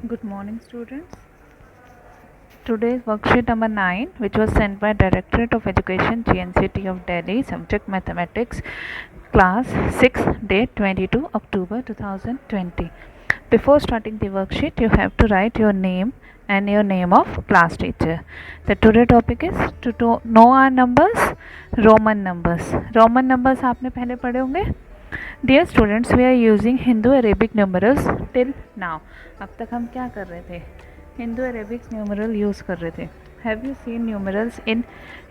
Good morning, students. Today's worksheet number 9, which was sent by Directorate of Education, GNCT of Delhi, subject Mathematics, class 6, date 22 October 2020. Before starting the worksheet, you have to write your name and your name of class teacher. The today topic is to know our numbers, Roman numbers. Roman numbers आपने पहले पढ़े होंगे. Dear students, we are using Hindu Arabic numerals till now. अब तक हम क्या कर रहे थे? हिंदू अरेबिक न्यूमरल यूज़ कर रहे थे. Have you seen numerals in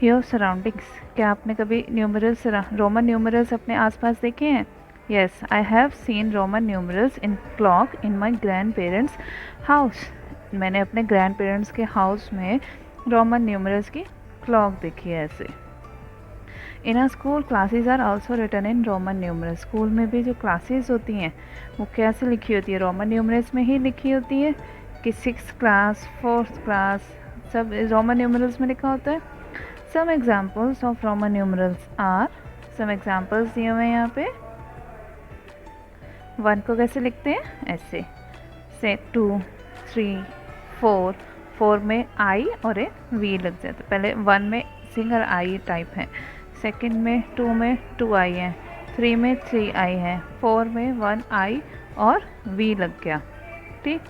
your surroundings? क्या आपने कभी न्यूमरल्स, रोमन न्यूमरल्स अपने आसपास देखे हैं? Yes, I have seen Roman numerals in clock in my grandparents house. मैंने अपने ग्रैंड पेरेंट्स के हाउस में रोमन न्यूमरल्स की क्लॉक देखी है ऐसे. In a school classes are also written in Roman numerals. School में भी जो क्लासेज होती हैं वो कैसे लिखी होती है? रोमन न्यूमरल्स में ही लिखी होती है कि 6th क्लास, 4th क्लास, सब रोमन न्यूमरल्स में लिखा होता है. Some examples of Roman numerals are, some examples दिए हुए हैं यहाँ पे. 1 को कैसे लिखते हैं? ऐसे से 2, 3, 4. 4 में आई और एक वी लग जाता है. पहले 1 में सिंगल आई टाइप है, सेकंड में 2 में 2 आई है, 3 में 3 आई है, 4 में 1 आई और वी लग गया. ठीक.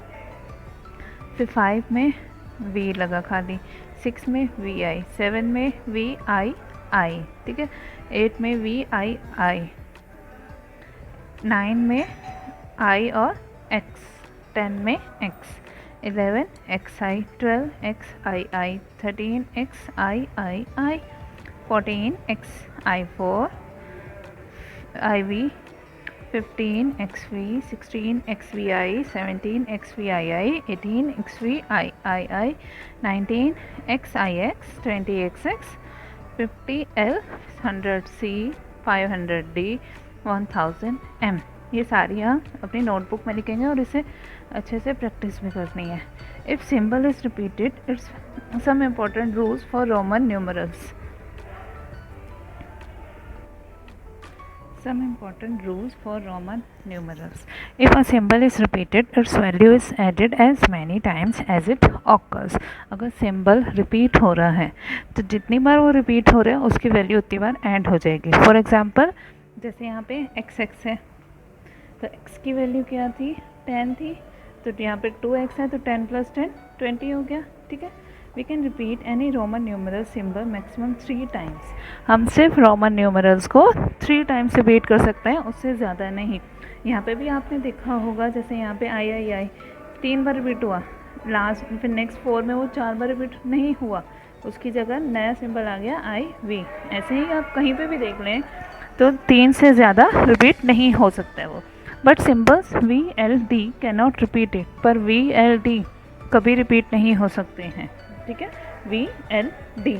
फिर 5 में वी लगा खाली, 6 में वी आई, 7 में वी आई आई. ठीक है. 8 में वी आई आई, 9 में आई और एक्स, 10 में X, 11 X I, 12 X I I, 13 X I I I, 14 X I 4 I V, 15 X V, 16 X V I, 17 X V I I, 18 X V I I I, 19 X I X, 20 X X, 50 L, 100 C, 500 D, 1000 M. ये सारी आप अपनी notebook में लिखेंगे और इसे अच्छे से प्रैक्टिस भी करनी है. If symbol is repeated, it's some important rules for Roman numerals. Some important rules for Roman numerals. If a symbol is repeated, its value is added as many times as it occurs. अगर symbol repeat हो रहा है तो जितनी बार वो repeat हो रहा है उसकी value उतनी बार add हो जाएगी. For example, जैसे यहाँ पे xx है तो x की value क्या थी? 10 थी. तो यहाँ पे 2x है तो 10 + 10 20 हो गया. ठीक है. We can repeat any Roman numeral symbol maximum 3 times. हम सिर्फ रोमन न्यूमरल्स को 3 टाइम्स रिपीट कर सकते हैं, उससे ज़्यादा नहीं. यहाँ पे भी आपने देखा होगा, जैसे यहाँ पे आई आई आई 3 बार रिपीट हुआ, लास्ट फिर नेक्स्ट 4 में वो 4 बार रिपीट नहीं हुआ, उसकी जगह नया सिंबल आ गया आई वी. ऐसे ही आप कहीं पे भी देख लें तो 3 से ज़्यादा रिपीट नहीं हो सकता है वो. But symbols V L D can not repeat it. पर वी एल डी कभी रिपीट नहीं हो सकते हैं. ठीक है. वी एल डी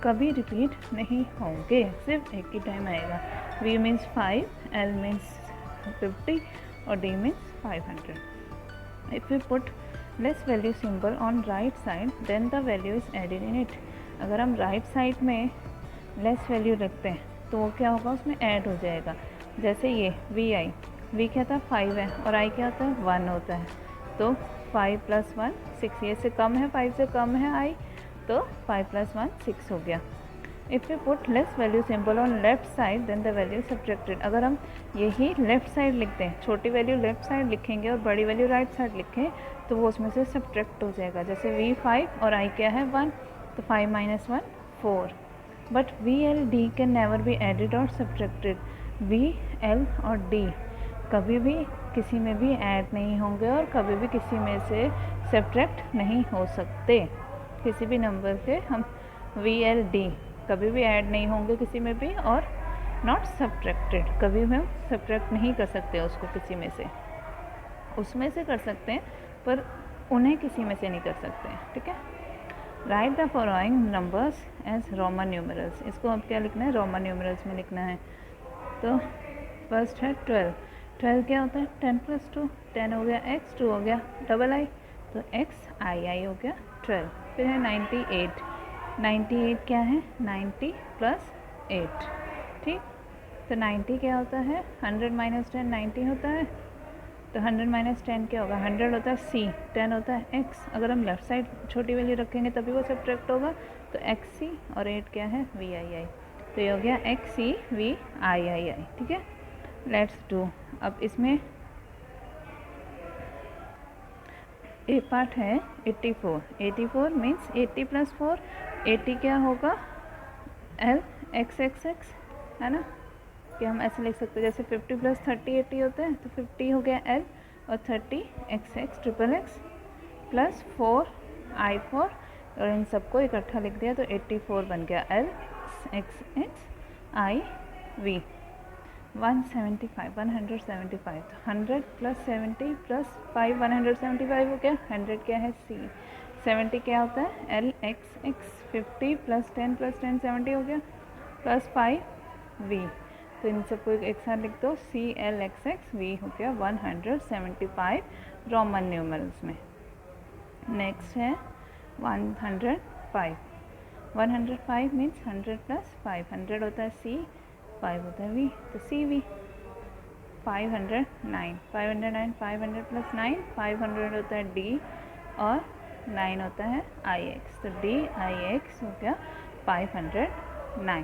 कभी रिपीट नहीं होंगे, सिर्फ एक ही टाइम आएगा. वी मीन्स 5, एल मीन्स 50 और D means 500. If you put less value symbol on right side then the value is added in it. अगर हम राइट साइड में लेस वैल्यू रखते हैं तो वो क्या होगा, उसमें ऐड हो जाएगा. जैसे ये वी आई, वी क्या था 5 है और आई क्या होता है 1 होता है. तो 5 + 1 6, ये से कम है, 5 से कम है आई, तो 5 + 1 6 हो गया. If you put less value symbol on left side then the value subtracted. अगर हम यही लेफ्ट साइड लिखते हैं, छोटी वैल्यू लेफ्ट साइड लिखेंगे और बड़ी वैल्यू राइट साइड लिखें तो वो उसमें से सब्ट्रैक्ट हो जाएगा. जैसे वी 5 और आई क्या है 1, तो 5 - 1 4. But we L D can never be added और सब्ट्रैक्टेड. वी एल और डी कभी भी किसी में भी ऐड नहीं होंगे और कभी भी किसी में से सब्ट्रैक्ट नहीं हो सकते. किसी भी नंबर से हम वी एल डी कभी भी ऐड नहीं होंगे किसी में भी, और नॉट सब्ट्रैक्टेड कभी भी हम सब्ट्रैक्ट नहीं कर सकते उसको किसी में से. उसमें से कर सकते हैं पर उन्हें किसी में से नहीं कर सकते. ठीक है. Write the following numbers as Roman numerals. इसको अब क्या लिखना है? रोमन न्यूमरल्स में लिखना है. तो फर्स्ट है 12. 12 क्या होता है? 10 + 2, 10 हो गया x, 2 हो गया डबल आई, तो x आई आई हो गया 12. फिर है 98. 98 क्या है? 90 + 8. ठीक. तो 90 क्या होता है? 100 - 10 90 होता है. तो 100 माइनस 10 क्या होगा, 100 होता है सी, 10 होता है एक्स। अगर हम लेफ्ट साइड छोटी वैल्यू रखेंगे तभी वो सब्ट्रैक्ट होगा, तो एक्स सी और 8 क्या है, वी आई आई। तो ये हो गया x C we I I आई। ठीक है, लेट्स डू। अब इसमें ए पार्ट है 84, 84 मीन्स 80 प्लस 4, 80 क्या होगा, एल एक्स एक्स एक्स, है ना, कि हम ऐसे लिख सकते हैं जैसे 50 प्लस 30 80 होता है, तो 50 हो गया एल और 30 x x triple x plus 4 आई 4, और इन सबको इकट्ठा लिख दिया तो 84 बन गया L X X I V 175 175। तो 100 प्लस 70 प्लस 5 175 हो गया, 100 क्या है सी, 70 क्या होता है L X X, 50 plus 10 plus 10 70 हो गया, प्लस 5 वी। तो इन सबको एक साथ लिख दो, C L X X V हो गया 175 रोमन न्यूमरल्स में। नेक्स्ट है 105, 105 मीन्स 100 प्लस 5, 100 होता है सी, 5 होता है वी, तो सी वी। 509, 509, 500 प्लस 9, 500 होता है डी और 9 होता है आई एक्स, तो डी आई एक्स हो गया 509।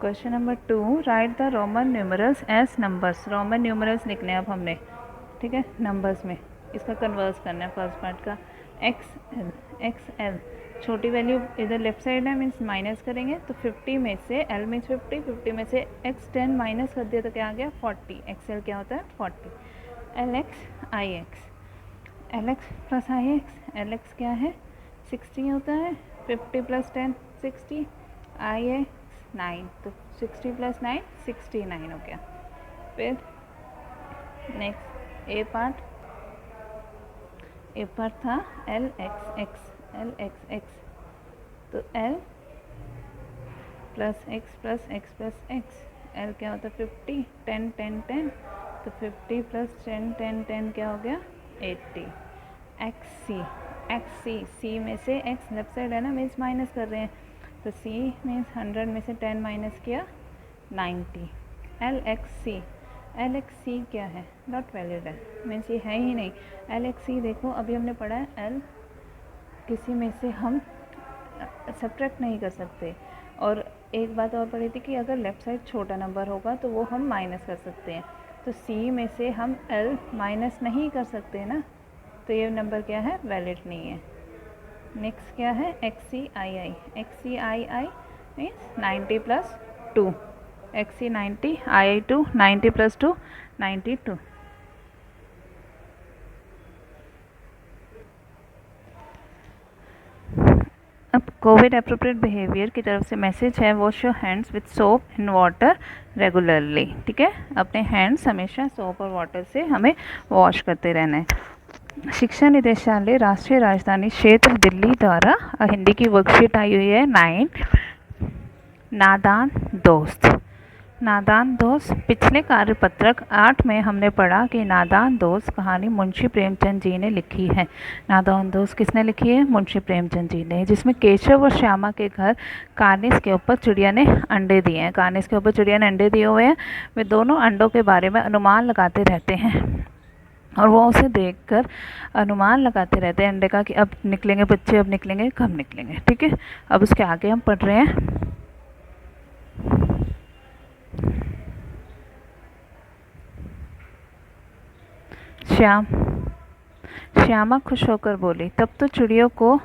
Question number 2, write the Roman numerals as numbers. Roman numerals लिखने अब हमने, ठीक है, नंबर्स में इसका कन्वर्स करना है। फर्स्ट पार्ट का एक्स एल, छोटी वैल्यू इधर लेफ्ट साइड है मीन्स माइनस करेंगे, तो 50 में से एल मीन्स 50, 50 में से एक्स 10 माइनस कर दिया तो क्या आ गया 40, एक्स एल क्या होता है 40, L x I x, L x plus I x, L x क्या है 60 होता है, 50 प्लस 10 60, आई एक्स 9, तो 60 प्लस 9 69 हो गया। फिर नेक्स्ट ए पार्ट था L X X, L X X, तो L plus X plus X plus X, L क्या होता है 50, 10 10 10, तो 50 प्लस 10 10 10 क्या हो गया 80, एक्स सी में से एक्स लेफ्ट साइड है ना मीन्स माइनस कर रहे हैं, तो सी मीन्स 100 में से 10 माइनस किया 90, एल एक्स सी क्या है, नॉट वैलिड है, मीन्स ये है ही नहीं। एल एक्स सी देखो अभी हमने पढ़ा है, एल किसी में से हम सब्ट्रैक्ट नहीं कर सकते, और एक बात और पढ़ी थी कि अगर लेफ़्ट साइड छोटा नंबर होगा तो वो हम माइनस कर सकते हैं, तो सी में से हम एल माइनस नहीं कर सकते ना, तो ये नंबर क्या है वैलिड नहीं है। नेक्स्ट क्या है X C I I means 90 plus 2, X C 90 I I 2, 90 plus 2 92। अब कोविड अप्रोप्रिएट बिहेवियर की तरफ से मैसेज है, wash your hands with soap and water regularly. ठीक है, अपने हैंड्स हमेशा सोप और वाटर से हमें वॉश करते रहना है। शिक्षा निदेशालय राष्ट्रीय राजधानी क्षेत्र दिल्ली द्वारा हिंदी की वर्कशीट आई हुई है 9, नादान दोस्त। पिछले कार्यपत्रक 8 में हमने पढ़ा कि नादान दोस्त कहानी मुंशी प्रेमचंद जी ने लिखी है। नादान दोस्त किसने लिखी है, मुंशी प्रेमचंद जी ने, जिसमें केशव और श्यामा के घर कार्निस के ऊपर चिड़िया ने अंडे दिए हैं, कार्निस के ऊपर चिड़िया ने अंडे दिए हुए हैं। वे दोनों अंडों के बारे में अनुमान लगाते रहते हैं और वो उसे देखकर अनुमान लगाते रहते हैं अंडे का कि अब निकलेंगे बच्चे, अब निकलेंगे, कब निकलेंगे। ठीक है, अब उसके आगे हम पढ़ रहे हैं। श्यामा खुश होकर बोली, तब तो चिड़ियों को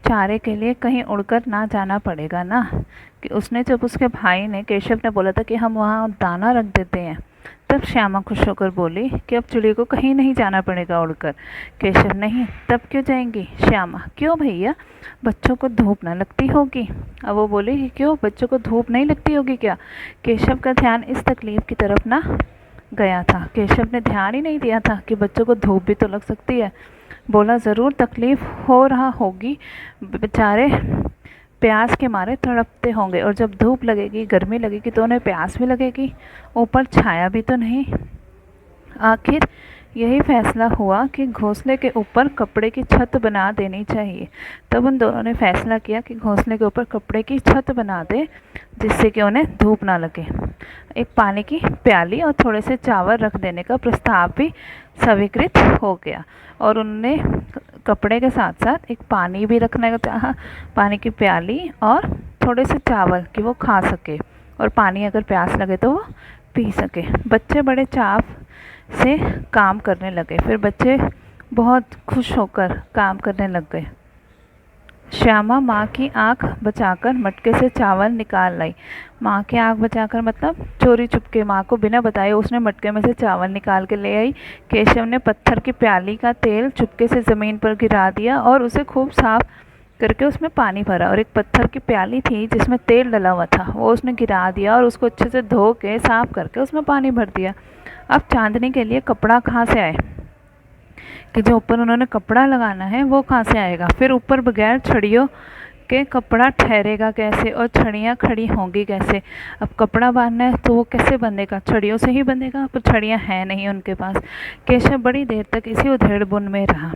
चारे के लिए कहीं उड़कर ना जाना पड़ेगा ना। कि उसने जब उसके भाई ने केशव ने बोला था कि हम वहाँ दाना रख देते हैं, तब श्यामा खुश होकर बोली कि अब चिड़ियों को कहीं नहीं जाना पड़ेगा उड़कर। केशव, नहीं, तब क्यों जाएंगी। श्यामा, क्यों भैया, बच्चों को धूप ना लगती होगी। अब वो बोली कि क्यों, बच्चों को धूप नहीं लगती होगी क्या। केशव का ध्यान इस तकलीफ की तरफ ना गया था, केशव ने ध्यान ही नहीं दिया था कि बच्चों को धूप भी तो लग सकती है। बोला, ज़रूर तकलीफ़ हो रहा होगी, बेचारे प्यास के मारे तड़पते होंगे, और जब धूप लगेगी, गर्मी लगेगी तो उन्हें प्यास भी लगेगी, ऊपर छाया भी तो नहीं। आखिर यही फैसला हुआ कि घोंसले के ऊपर कपड़े की छत बना देनी चाहिए। तब उन दोनों ने फैसला किया कि घोंसले के ऊपर कपड़े की छत बना दे, जिससे कि उन्हें धूप ना लगे। एक पानी की प्याली और थोड़े से चावल रख देने का प्रस्ताव भी स्वीकृत हो गया, और उन्होंने कपड़े के साथ साथ एक पानी भी रखने का चाहा, पानी की प्याली और थोड़े से चावल कि वो खा सके, और पानी अगर प्यास लगे तो वो पी सके। बच्चे बड़े चाव से काम करने लगे। फिर बच्चे बहुत खुश होकर काम करने लग गए। श्यामा माँ की आंख बचाकर मटके से चावल निकाल लाई। माँ की आंख बचाकर मतलब चोरी चुपके, माँ को बिना बताए उसने मटके में से चावल निकाल के ले आई। केशव ने पत्थर की प्याली का तेल चुपके से ज़मीन पर गिरा दिया और उसे खूब साफ करके उसमें पानी भरा, और एक पत्थर की प्याली थी जिसमें तेल डला हुआ था, वो उसने गिरा दिया और उसको अच्छे से धो के साफ करके उसमें पानी भर दिया। अब चांदनी के लिए कपड़ा कहाँ से आए, कि जो ऊपर उन्होंने कपड़ा लगाना है वो कहाँ से आएगा। फिर ऊपर बगैर छड़ियों के कपड़ा ठहरेगा कैसे, और छड़ियाँ खड़ी होंगी कैसे। अब कपड़ा बांधना है तो वो कैसे बंधेगा, छड़ियों से ही बंधेगा, पर छड़ियाँ हैं नहीं उनके पास। केशव बड़ी देर तक इसी उधेड़ बुन में रहा।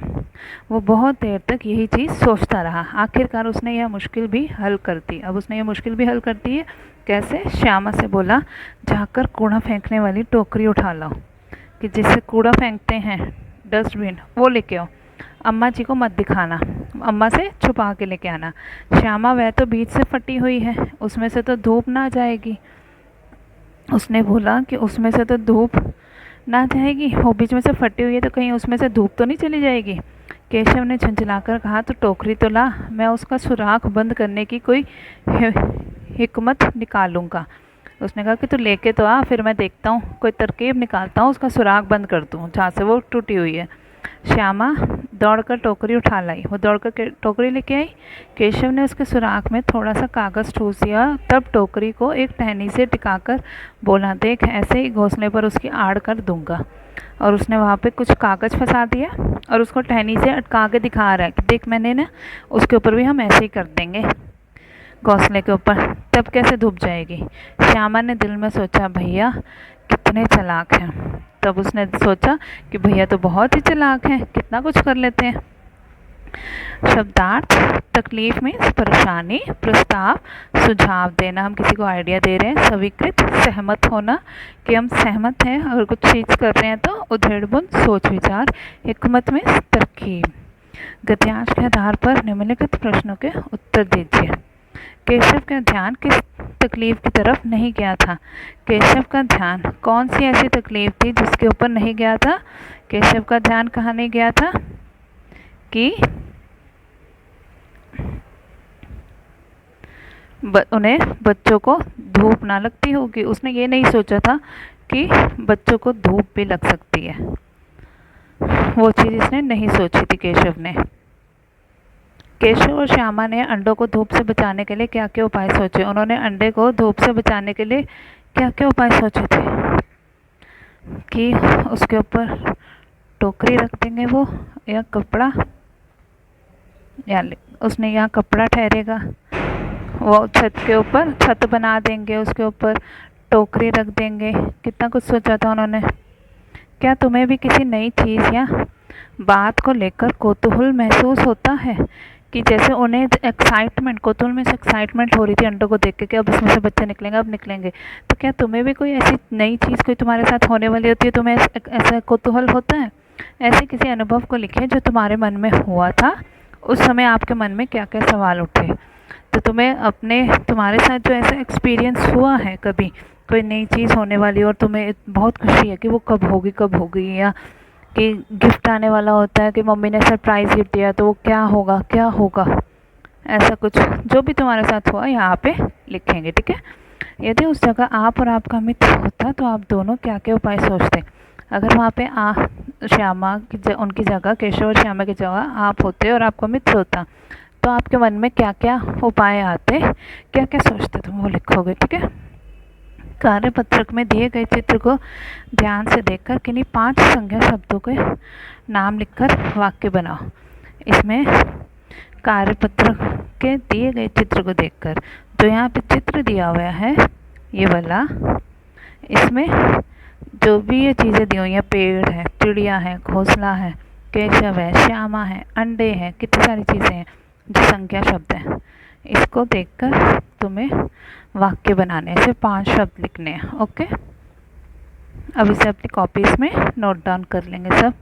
वो बहुत देर तक यही चीज़ सोचता रहा। आखिरकार उसने यह मुश्किल भी हल कर दी। अब उसने यह मुश्किल भी हल कर दी है। कैसे? श्यामा से बोला, जाकर कूड़ा फेंकने वाली टोकरी उठा लाओ, कि जिससे कूड़ा फेंकते हैं, डस्टबिन, वो लेके आओ। अम्मा जी को मत दिखाना, अम्मा से छुपा के लेके आना। श्यामा वह तो बीच से फटी हुई है, उसमें से तो धूप ना जाएगी। उसने बोला कि उसमें से तो धूप ना जाएगी, वो बीच में से फटी हुई है तो कहीं उसमें से धूप तो नहीं चली जाएगी। केशव ने झुंझलाकर कहा, तो टोकरी तो ला, मैं उसका सुराख बंद करने की कोई हिकमत निकालूंगा। उसने कहा कि तू लेके तो आ, फिर मैं देखता हूँ, कोई तरकीब निकालता हूँ, उसका सुराख बंद कर दूँ जहाँ से वो टूटी हुई है। श्यामा दौड़कर टोकरी उठा लाई। वो दौड़कर टोकरी लेके आई। केशव ने उसके सुराख में थोड़ा सा कागज़ ठूस दिया, तब टोकरी को एक टहनी से टिकाकर बोला, देख ऐसे ही घोंसले पर उसकी आड़ कर दूंगा। और उसने वहाँ पे कुछ कागज़ फंसा दिया और उसको टहनी से अटका के दिखा रहा है कि देख मैंने ना, उसके ऊपर भी हम ऐसे ही कर देंगे घोंसले के ऊपर, तब कैसे धूप जाएगी। श्यामा ने दिल में सोचा, भैया कितने चालाक हैं। तब उसने सोचा कि भैया तो बहुत ही चालाक हैं, कितना कुछ कर लेते हैं। शब्दार्थ तकलीफ में परेशानी, प्रस्ताव, सुझाव देना। हम किसी को आइडिया दे रहे हैं। स्वीकृत सहमत होना, कि हम सहमत हैं अगर कुछ चीज़ कर रहे हैं तो। उधेड़बुन सोच विचार, हिकमत में तरकीब। गद्यांश के आधार पर निम्नलिखित प्रश्नों के उत्तर दीजिए। केशव का ध्यान किस तकलीफ की तरफ नहीं गया था? केशव का ध्यान कौन सी ऐसी तकलीफ थी जिसके ऊपर नहीं गया था? केशव का ध्यान कहाँ नहीं गया था? कि उन्हें बच्चों को धूप ना लगती होगी। उसने ये नहीं सोचा था कि बच्चों को धूप भी लग सकती है। वो चीज़ इसने नहीं सोची थी केशव ने। केशव और श्यामा ने अंडों को धूप से बचाने के लिए क्या क्या उपाय सोचे? उन्होंने अंडे को धूप से बचाने के लिए क्या क्या उपाय सोचे थे? कि उसके ऊपर टोकरी रख देंगे वो, या कपड़ा, या उसने यहाँ कपड़ा ठहरेगा, वो छत के ऊपर छत बना देंगे, उसके ऊपर टोकरी रख देंगे। कितना कुछ सोचा था उन्होंने। क्या तुम्हें भी किसी नई चीज़ या बात को लेकर कौतूहल महसूस होता है? कि जैसे उन्हें एक्साइटमेंट, कौतूहल में से एक्साइटमेंट हो रही थी अंडों को देख के कि अब इसमें से बच्चे निकलेंगे, अब निकलेंगे। तो क्या तुम्हें भी कोई ऐसी नई चीज़ कोई तुम्हारे साथ होने वाली होती है, तुम्हें ऐसा कौतूहल होता है? ऐसे किसी अनुभव को लिखें जो तुम्हारे मन में हुआ था। उस समय आपके मन में क्या क्या सवाल उठे। तो तुम्हारे साथ जो ऐसा एक्सपीरियंस हुआ है, कभी कोई नई चीज़ होने वाली और तुम्हें बहुत खुशी है कि वो कब होगी, या कि गिफ्ट आने वाला होता है कि मम्मी ने सरप्राइज़ गिफ्ट दिया तो वो क्या होगा, ऐसा कुछ जो भी तुम्हारे साथ हुआ यहाँ पे लिखेंगे, ठीक है। यदि उस जगह आप और आपका मित्र होता तो आप दोनों क्या क्या उपाय सोचते? अगर वहाँ पे श्यामा की उनकी जगह, केशव और श्यामा की जगह आप होते और आपका मित्र होता, तो आपके मन में क्या क्या उपाय आते, क्या क्या सोचते, तुम वो लिखोगे, ठीक है। कार्यपत्रक में दिए गए चित्र को ध्यान से देखकर किन्हीं 5 संज्ञा शब्दों के नाम लिखकर वाक्य बनाओ। इसमें कार्यपत्रक के दिए गए चित्र को देखकर, जो यहाँ पे चित्र दिया हुआ है ये वाला, इसमें जो भी ये चीज़ें दी हुई हैं, पेड़ है, चिड़िया है, घोंसला है, केशव है, श्यामा है, अंडे हैं, कितनी सारी चीज़ें हैं जो संख्या शब्द हैं। इसको देखकर तुम्हें वाक्य बनाने से 5 शब्द लिखने हैं। ओके, अब इसे अपनी कॉपीज़ में नोट डाउन कर लेंगे सब।